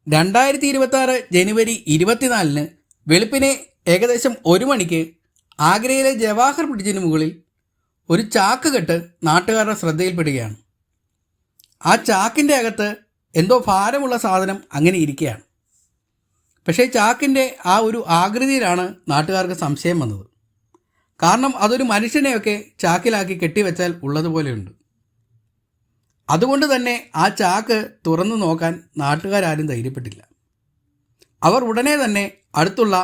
2026 ജനുവരി 24 വെളുപ്പിനെ ഏകദേശം 1 മണിക്ക് ആഗ്രയിലെ ജവാഹർ ബ്രിഡ്ജിന് മുകളിൽ ഒരു ചാക്ക് കെട്ട് നാട്ടുകാരുടെ ശ്രദ്ധയിൽപ്പെടുകയാണ്. ആ ചാക്കിൻ്റെ അകത്ത് എന്തോ ഭാരമുള്ള സാധനം അങ്ങനെ ഇരിക്കുകയാണ്. പക്ഷേ ചാക്കിൻ്റെ ആ ഒരു ആകൃതിയിലാണ് നാട്ടുകാർക്ക് സംശയം വന്നത്. കാരണം അതൊരു മനുഷ്യനെയൊക്കെ ചാക്കിലാക്കി കെട്ടിവെച്ചാൽ ഉള്ളതുപോലെയുണ്ട്. അതുകൊണ്ട് തന്നെ ആ ചാക്ക് തുറന്നു നോക്കാൻ നാട്ടുകാരും ധൈര്യപ്പെട്ടില്ല. അവർ ഉടനെ തന്നെ അടുത്തുള്ള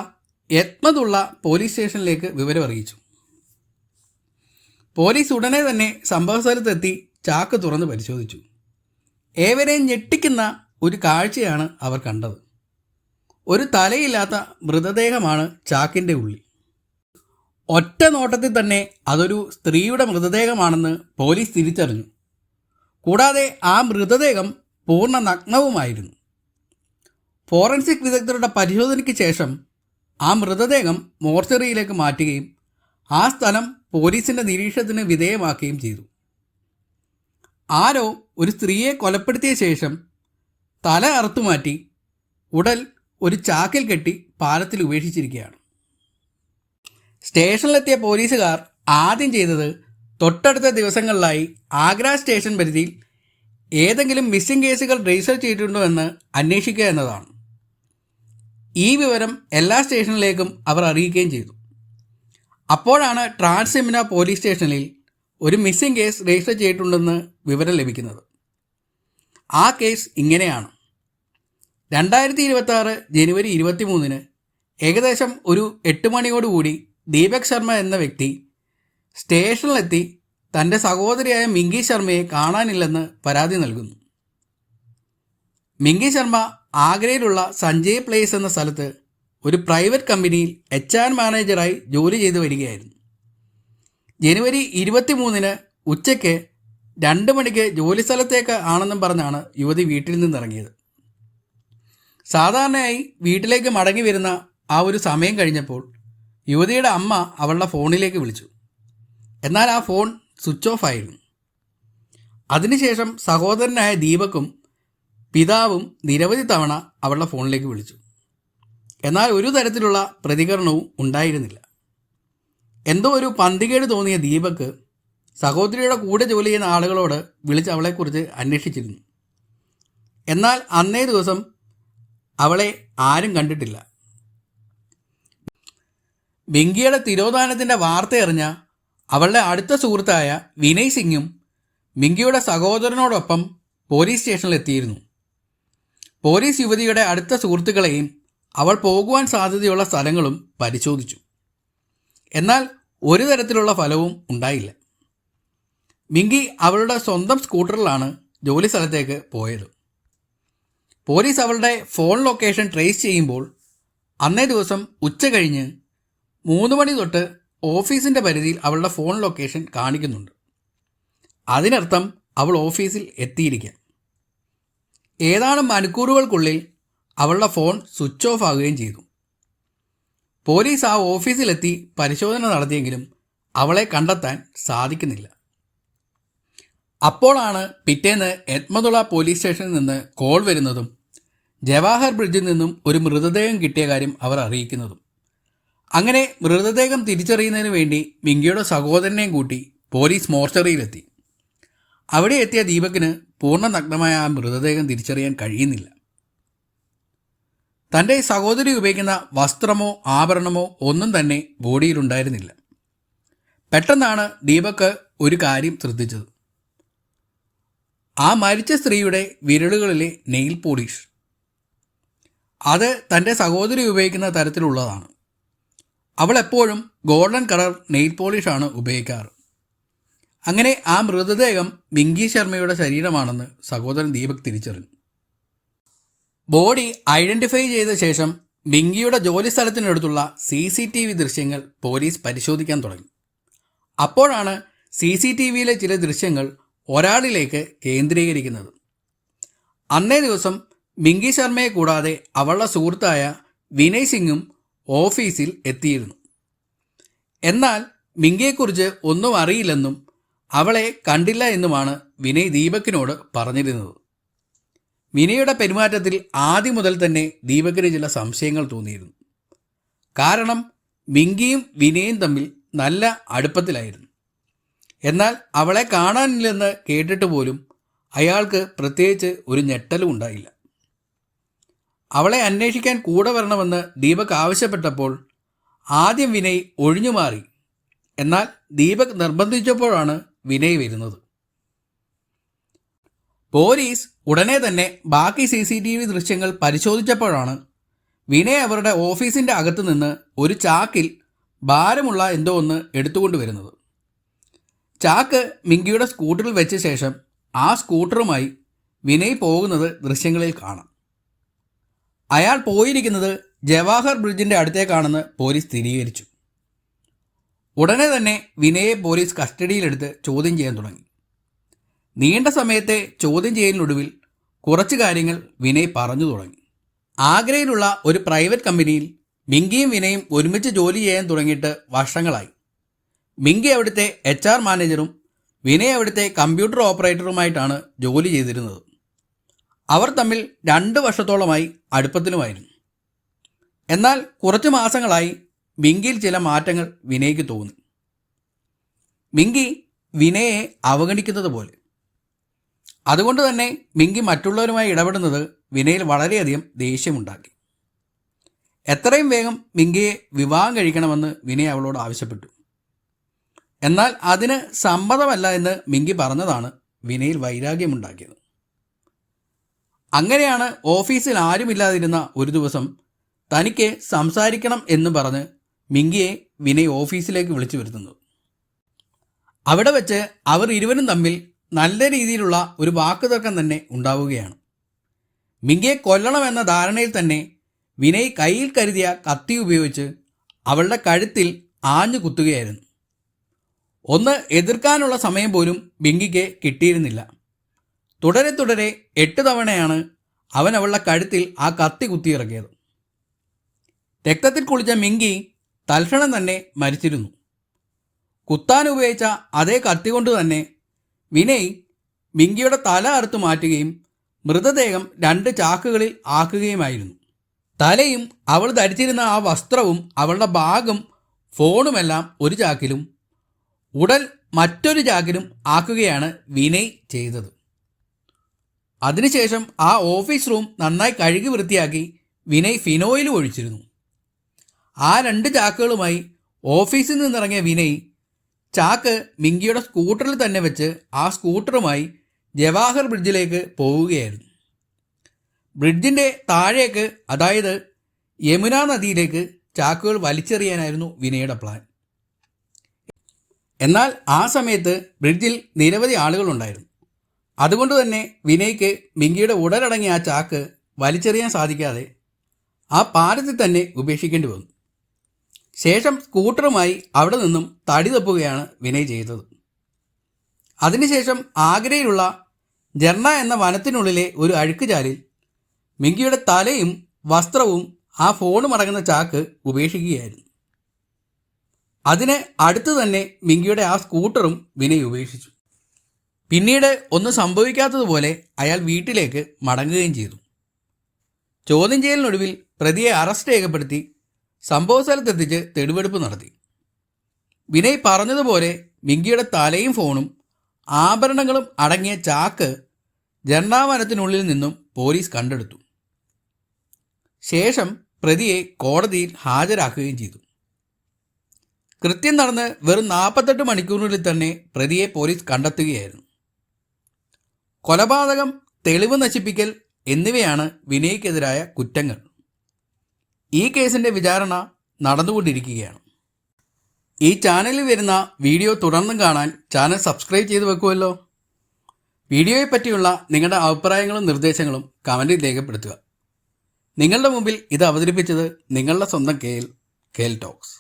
എത്മതുള്ള പോലീസ് സ്റ്റേഷനിലേക്ക് വിവരം അറിയിച്ചു. പോലീസ് ഉടനെ തന്നെ സംഭവസ്ഥലത്തെത്തി ചാക്ക് തുറന്ന് പരിശോധിച്ചു. ഏവരെയും ഞെട്ടിക്കുന്ന ഒരു കാഴ്ചയാണ് അവർ കണ്ടത്. ഒരു തലയില്ലാത്ത മൃതദേഹമാണ് ചാക്കിൻ്റെ ഉള്ളിൽ. ഒറ്റ നോട്ടത്തിൽ തന്നെ അതൊരു സ്ത്രീയുടെ മൃതദേഹമാണെന്ന് പോലീസ് തിരിച്ചറിഞ്ഞു. കൂടാതെ ആ മൃതദേഹം പൂർണ്ണ നഗ്നവുമായിരുന്നു. ഫോറൻസിക് വിദഗ്ധരുടെ പരിശോധനയ്ക്ക് ശേഷം ആ മൃതദേഹം മോർച്ചറിയിലേക്ക് മാറ്റുകയും ആ സ്ഥലം പോലീസിൻ്റെ നിരീക്ഷണത്തിന് വിധേയമാക്കുകയും ചെയ്തു. ആരോ ഒരു സ്ത്രീയെ കൊലപ്പെടുത്തിയ ശേഷം തല അറുത്തുമാറ്റി ഉടൽ ഒരു ചാക്കിൽ കെട്ടി പാലത്തിൽ ഉപേക്ഷിച്ചിരിക്കുകയാണ്. സ്റ്റേഷനിലെത്തിയ പോലീസുകാർ ആദ്യം ചെയ്തത് തൊട്ടടുത്ത ദിവസങ്ങളിലായി ആഗ്ര സ്റ്റേഷൻ പരിധിയിൽ ഏതെങ്കിലും മിസ്സിംഗ് കേസുകൾ രജിസ്റ്റർ ചെയ്തിട്ടുണ്ടോ എന്ന് അന്വേഷിക്കുക എന്നതാണ്. ഈ വിവരം എല്ലാ സ്റ്റേഷനിലേക്കും അവർ അറിയിക്കുകയും ചെയ്തു. അപ്പോഴാണ് ട്രാൻസിമിന പോലീസ് സ്റ്റേഷനിൽ ഒരു മിസ്സിംഗ് കേസ് രജിസ്റ്റർ ചെയ്തിട്ടുണ്ടെന്ന് വിവരം ലഭിക്കുന്നത്. ആ കേസ് ഇങ്ങനെയാണ്. 2026 ജനുവരി 23 ഏകദേശം ഒരു 8 മണിയോടുകൂടി ദീപക് ശർമ്മ എന്ന വ്യക്തി സ്റ്റേഷനിലെത്തി തൻ്റെ സഹോദരിയായ മിങ്കി ശർമ്മയെ കാണാനില്ലെന്ന് പരാതി നൽകുന്നു. മിങ്കി ശർമ്മ ആഗ്രയിലുള്ള സഞ്ജയ് പ്ലേസ് എന്ന സ്ഥലത്ത് ഒരു പ്രൈവറ്റ് കമ്പനിയിൽ HR മാനേജറായി ജോലി ചെയ്തു വരികയായിരുന്നു. ജനുവരി 23 ഉച്ചയ്ക്ക് 2 മണിക്ക് ജോലി സ്ഥലത്തേക്ക് ആണെന്നും പറഞ്ഞാണ് യുവതി വീട്ടിൽ നിന്നിറങ്ങിയത്. സാധാരണയായി വീട്ടിലേക്ക് മടങ്ങി വരുന്ന ആ ഒരു സമയം കഴിഞ്ഞപ്പോൾ യുവതിയുടെ അമ്മ അവളുടെ ഫോണിലേക്ക് വിളിച്ചു. എന്നാൽ ആ ഫോൺ സ്വിച്ച് ഓഫ് ആയിരുന്നു. അതിനുശേഷം സഹോദരനായ ദീപക്കും പിതാവും നിരവധി തവണ അവളുടെ ഫോണിലേക്ക് വിളിച്ചു. എന്നാൽ ഒരു തരത്തിലുള്ള പ്രതികരണവും ഉണ്ടായിരുന്നില്ല. എന്തോ ഒരു പന്തികേട് തോന്നിയ ദീപക് സഹോദരിയുടെ കൂടെ ജോലി ചെയ്യുന്ന ആളുകളോട് വിളിച്ച് അവളെക്കുറിച്ച് അന്വേഷിച്ചിരുന്നു. എന്നാൽ അന്നേ ദിവസം അവളെ ആരും കണ്ടിട്ടില്ല. മിങ്കിയുടെ തിരോധാനത്തിൻ്റെ വാർത്തയറിഞ്ഞ അവളുടെ അടുത്ത സുഹൃത്തായ വിനയ് സിംഗും മിങ്കിയുടെ സഹോദരനോടൊപ്പം പോലീസ് സ്റ്റേഷനിലെത്തിയിരുന്നു. പോലീസ് യുവതിയുടെ അടുത്ത സുഹൃത്തുക്കളെയും അവൾ പോകുവാൻ സാധ്യതയുള്ള സ്ഥലങ്ങളും പരിശോധിച്ചു. എന്നാൽ ഒരു തരത്തിലുള്ള ഫലവും ഉണ്ടായില്ല. മിങ്കി അവളുടെ സ്വന്തം സ്കൂട്ടറിലാണ് ജോലി സ്ഥലത്തേക്ക് പോയത്. പോലീസ് അവളുടെ ഫോൺ ലൊക്കേഷൻ ട്രേസ് ചെയ്യുമ്പോൾ അന്നേ ദിവസം ഉച്ച കഴിഞ്ഞ് 3 മണി തൊട്ട് ഓഫീസിൻ്റെ പരിധിയിൽ അവളുടെ ഫോൺ ലൊക്കേഷൻ കാണിക്കുന്നുണ്ട്. അതിനർത്ഥം അവൾ ഓഫീസിൽ എത്തിയിരിക്കാം. ഏതാനും മണിക്കൂറുകൾക്കുള്ളിൽ അവളുടെ ഫോൺ സ്വിച്ച് ഓഫ് ആകുകയും ചെയ്തു. പോലീസ് ആ ഓഫീസിലെത്തി പരിശോധന നടത്തിയെങ്കിലും അവളെ കണ്ടെത്താൻ സാധിക്കുന്നില്ല. അപ്പോഴാണ് പിറ്റേന്ന് എത്മതുള്ള പോലീസ് സ്റ്റേഷനിൽ നിന്ന് കോൾ വരുന്നതും ജവാഹർ ബ്രിഡ്ജിൽ നിന്നും ഒരു മൃതദേഹം കിട്ടിയ കാര്യം അവർ അറിയിക്കുന്നതും. അങ്ങനെ മൃതദേഹം തിരിച്ചറിയുന്നതിന് വേണ്ടി മിങ്കിയുടെ സഹോദരനെയും കൂട്ടി പോലീസ് മോർച്ചറിയിലെത്തി. അവിടെ എത്തിയ ദീപകിന് പൂർണ്ണ നഗ്നമായ ആ മൃതദേഹം തിരിച്ചറിയാൻ കഴിയുന്നില്ല. തൻ്റെ സഹോദരി ഉപയോഗിക്കുന്ന വസ്ത്രമോ ആഭരണമോ ഒന്നും തന്നെ ബോഡിയിലുണ്ടായിരുന്നില്ല. പെട്ടെന്നാണ് ദീപക് ഒരു കാര്യം ശ്രദ്ധിച്ചത്. ആ മരിച്ച സ്ത്രീയുടെ വിരലുകളിലെ നെയിൽ പോളിഷ്. അത് തൻ്റെ സഹോദരി ഉപയോഗിക്കുന്ന തരത്തിലുള്ളതാണ്. അവൾ എപ്പോഴും ഗോൾഡൻ കളർ നെയിൽ പോളിഷാണ് ഉപയോഗിക്കാറ്. അങ്ങനെ ആ മൃതദേഹം മിങ്കി ശർമ്മയുടെ ശരീരമാണെന്ന് സഹോദരൻ ദീപക് തിരിച്ചറിഞ്ഞു. ബോഡി ഐഡൻറ്റിഫൈ ചെയ്ത ശേഷം മിങ്കിയുടെ ജോലി സ്ഥലത്തിനടുത്തുള്ള CCTV ദൃശ്യങ്ങൾ പോലീസ് പരിശോധിക്കാൻ തുടങ്ങി. അപ്പോഴാണ് CCTVയിലെ ചില ദൃശ്യങ്ങൾ ഒരാളിലേക്ക് കേന്ദ്രീകരിക്കുന്നത്. അന്നേ ദിവസം മിങ്കി ശർമ്മയെ കൂടാതെ അവളുടെ സുഹൃത്തായ വിനയ് സിംഗും ഓഫീസിൽ എത്തിയിരുന്നു. എന്നാൽ മിങ്കിയെക്കുറിച്ച് ഒന്നും അറിയില്ലെന്നും അവളെ കണ്ടില്ല എന്നുമാണ് വിനയ് ദീപകിനോട് പറഞ്ഞിരുന്നത്. വിനയുടെ പെരുമാറ്റത്തിൽ ആദ്യം മുതൽ തന്നെ ദീപകിന് ചില സംശയങ്ങൾ തോന്നിയിരുന്നു. കാരണം മിങ്കിയും വിനയും തമ്മിൽ നല്ല അടുപ്പത്തിലായിരുന്നു. എന്നാൽ അവളെ കാണാനില്ലെന്ന് കേട്ടിട്ട് പോലും അയാൾക്ക് പ്രത്യേകിച്ച് ഒരു ഞെട്ടലും ഉണ്ടായില്ല. അവളെ അന്വേഷിക്കാൻ കൂടെ വരണമെന്ന് ദീപക് ആവശ്യപ്പെട്ടപ്പോൾ ആദ്യം വിനയ് ഒഴിഞ്ഞുമാറി. എന്നാൽ ദീപക് നിർബന്ധിച്ചപ്പോഴാണ് വിനയ് വരുന്നത്. പോലീസ് ഉടനെ തന്നെ ബാക്കി CCTV ദൃശ്യങ്ങൾ പരിശോധിച്ചപ്പോഴാണ് വിനയ് അവരുടെ ഓഫീസിൻ്റെ അകത്ത് നിന്ന് ഒരു ചാക്കിൽ ഭാരമുള്ള എന്തോ ഒന്ന് എടുത്തുകൊണ്ടുവരുന്നത്. ചാക്ക് മിങ്കിയുടെ സ്കൂട്ടറിൽ വെച്ച ശേഷം ആ സ്കൂട്ടറുമായി വിനയ് പോകുന്നത് ദൃശ്യങ്ങളിൽ കാണാം. അയാൾ പോയിരിക്കുന്നത് ജവാഹർ ബ്രിഡ്ജിൻ്റെ അടുത്തേക്കാണെന്ന് പോലീസ് സ്ഥിരീകരിച്ചു. ഉടനെ തന്നെ വിനയെ പോലീസ് കസ്റ്റഡിയിലെടുത്ത് ചോദ്യം ചെയ്യാൻ തുടങ്ങി. നീണ്ട സമയത്തെ ചോദ്യം ചെയ്യലിനൊടുവിൽ കുറച്ച് കാര്യങ്ങൾ വിനയ് പറഞ്ഞു തുടങ്ങി. ആഗ്രയിലുള്ള ഒരു പ്രൈവറ്റ് കമ്പനിയിൽ മിങ്കിയും വിനയും ഒരുമിച്ച് ജോലി ചെയ്യാൻ തുടങ്ങിയിട്ട് വർഷങ്ങളായി. മിങ്കി അവിടുത്തെ HR മാനേജറും വിനയ് അവിടുത്തെ കമ്പ്യൂട്ടർ ഓപ്പറേറ്ററുമായിട്ടാണ് ജോലി ചെയ്തിരുന്നത്. അവർ തമ്മിൽ 2 വർഷത്തോളമായി അടുപ്പത്തിലുമായിരുന്നു. എന്നാൽ കുറച്ച് മാസങ്ങളായി മിങ്കിയിൽ ചില മാറ്റങ്ങൾ വിനയ്ക്ക് തോന്നി. മിങ്കി വിനയെ അവഗണിക്കുന്നത് പോലെ. അതുകൊണ്ട് തന്നെ മിങ്കി മറ്റുള്ളവരുമായി ഇടപെടുന്നത് വിനയിൽ വളരെയധികം ദേഷ്യമുണ്ടാക്കി. എത്രയും വേഗം മിങ്കിയെ വിവാഹം കഴിക്കണമെന്ന് വിനയ് അവളോട് ആവശ്യപ്പെട്ടു. എന്നാൽ അതിന് സമ്മതമല്ല എന്ന് മിങ്കി പറഞ്ഞതാണ് വിനയിൽ വൈരാഗ്യമുണ്ടാക്കിയത്. അങ്ങനെയാണ് ഓഫീസിൽ ആരുമില്ലാതിരുന്ന ഒരു ദിവസം തനിക്ക് സംസാരിക്കണം എന്ന് പറഞ്ഞ് മിങ്കിയെ വിനയ് ഓഫീസിലേക്ക് വിളിച്ചു വരുത്തുന്നത്. അവിടെ വെച്ച് അവർ ഇരുവരും തമ്മിൽ നല്ല രീതിയിലുള്ള ഒരു വാക്കുതർക്കം തന്നെ ഉണ്ടാവുകയാണ്. മിങ്കിയെ കൊല്ലണമെന്ന ധാരണയിൽ തന്നെ വിനയ് കയ്യിൽ കരുതിയ കത്തി ഉപയോഗിച്ച് അവളുടെ കഴുത്തിൽ ആഞ്ഞു കുത്തുകയായിരുന്നു. ഒന്ന് എതിർക്കാനുള്ള സമയം പോലും മിങ്കിക്ക് കിട്ടിയിരുന്നില്ല. തുടരെ 8 തവണയാണ് അവൻ അവളുടെ കഴുത്തിൽ ആ കത്തി കുത്തിയിറക്കിയത്. രക്തത്തിൽ കുളിച്ച മിങ്കി തൽക്ഷണം തന്നെ മരിച്ചിരുന്നു. കുത്താൻ ഉപയോഗിച്ച അതേ കത്തി കൊണ്ട് തന്നെ വിനയ് മിങ്കിയുടെ തല അറുത്തു മാറ്റുകയും മൃതദേഹം 2 ചാക്കുകളിൽ ആക്കുകയുമായിരുന്നു. തലയും അവൾ ധരിച്ചിരുന്ന ആ വസ്ത്രവും അവളുടെ ബാഗും ഫോണുമെല്ലാം ഒരു ചാക്കിലും ഉടൽ മറ്റൊരു ചാക്കിലും ആക്കുകയാണ് വിനയ് ചെയ്തത്. അതിനുശേഷം ആ ഓഫീസ് റൂം നന്നായി കഴുകി വൃത്തിയാക്കി വിനയ് ഫിനോയിലും ഒഴിച്ചിരുന്നു. ആ 2 ചാക്കുകളുമായി ഓഫീസിൽ നിന്നിറങ്ങിയ വിനയ് ചാക്ക് മിങ്കിയുടെ സ്കൂട്ടറിൽ തന്നെ വെച്ച് ആ സ്കൂട്ടറുമായി ജവാഹർ ബ്രിഡ്ജിലേക്ക് പോവുകയായിരുന്നു. ബ്രിഡ്ജിൻ്റെ താഴേക്ക്, അതായത് യമുന നദിയിലേക്ക് ചാക്കുകൾ വലിച്ചെറിയാനായിരുന്നു വിനയുടെ പ്ലാൻ. എന്നാൽ ആ സമയത്ത് ബ്രിഡ്ജിൽ നിരവധി ആളുകളുണ്ടായിരുന്നു. അതുകൊണ്ട് തന്നെ വിനയ്ക്ക് മിങ്കിയുടെ ഉടലടങ്ങിയ ആ ചാക്ക് വലിച്ചെറിയാൻ സാധിക്കാതെ ആ പാലത്തിൽ തന്നെ ഉപേക്ഷിക്കേണ്ടി വന്നു. ശേഷം സ്കൂട്ടറുമായി അവിടെ നിന്നും തടി തപ്പുകയാണ് വിനയ് ചെയ്തത്. അതിനുശേഷം ആഗ്രയിലുള്ള ജർണ എന്ന വനത്തിനുള്ളിലെ ഒരു അഴുക്കുചാലിൽ മിങ്കിയുടെ തലയും വസ്ത്രവും ആ ഫോണും അടങ്ങുന്ന ചാക്ക് ഉപേക്ഷിക്കുകയായിരുന്നു. അതിന് അടുത്ത് തന്നെ മിങ്കിയുടെ ആ സ്കൂട്ടറും വിനയ് ഉപേക്ഷിച്ചു. പിന്നീട് ഒന്നും സംഭവിക്കാത്തതുപോലെ അയാൾ വീട്ടിലേക്ക് മടങ്ങുകയും ചെയ്തു. ചോദ്യം ചെയ്യലിനൊടുവിൽ പ്രതിയെ അറസ്റ്റ് രേഖപ്പെടുത്തി സംഭവ സ്ഥലത്തെത്തിച്ച് തെളിവെടുപ്പ് നടത്തി. വിനയ് പറഞ്ഞതുപോലെ മിങ്കിയുടെ തലയും ഫോണും ആഭരണങ്ങളും അടങ്ങിയ ചാക്ക് ജർണാവനത്തിനുള്ളിൽ നിന്നും പോലീസ് കണ്ടെടുത്തു. ശേഷം പ്രതിയെ കോടതിയിൽ ഹാജരാക്കുകയും ചെയ്തു. കൃത്യം നടന്ന് വെറും 48 മണിക്കൂറിനുള്ളിൽ തന്നെ പ്രതിയെ പോലീസ് കണ്ടെത്തുകയായിരുന്നു. കൊലപാതകം, തെളിവ് നശിപ്പിക്കൽ എന്നിവയാണ് വിനയ്ക്കെതിരായ കുറ്റങ്ങൾ. ഈ കേസിൻ്റെ വിചാരണ നടന്നുകൊണ്ടിരിക്കുകയാണ്. ഈ ചാനലിൽ വരുന്ന വീഡിയോ തുടർന്നും കാണാൻ ചാനൽ സബ്സ്ക്രൈബ് ചെയ്ത് വെക്കുമല്ലോ. വീഡിയോയെ പറ്റിയുള്ള നിങ്ങളുടെ അഭിപ്രായങ്ങളും നിർദ്ദേശങ്ങളും കമൻറ്റിൽ രേഖപ്പെടുത്തുക. നിങ്ങളുടെ മുമ്പിൽ ഇത് അവതരിപ്പിച്ചത് നിങ്ങളുടെ സ്വന്തം KL ടോക്സ്.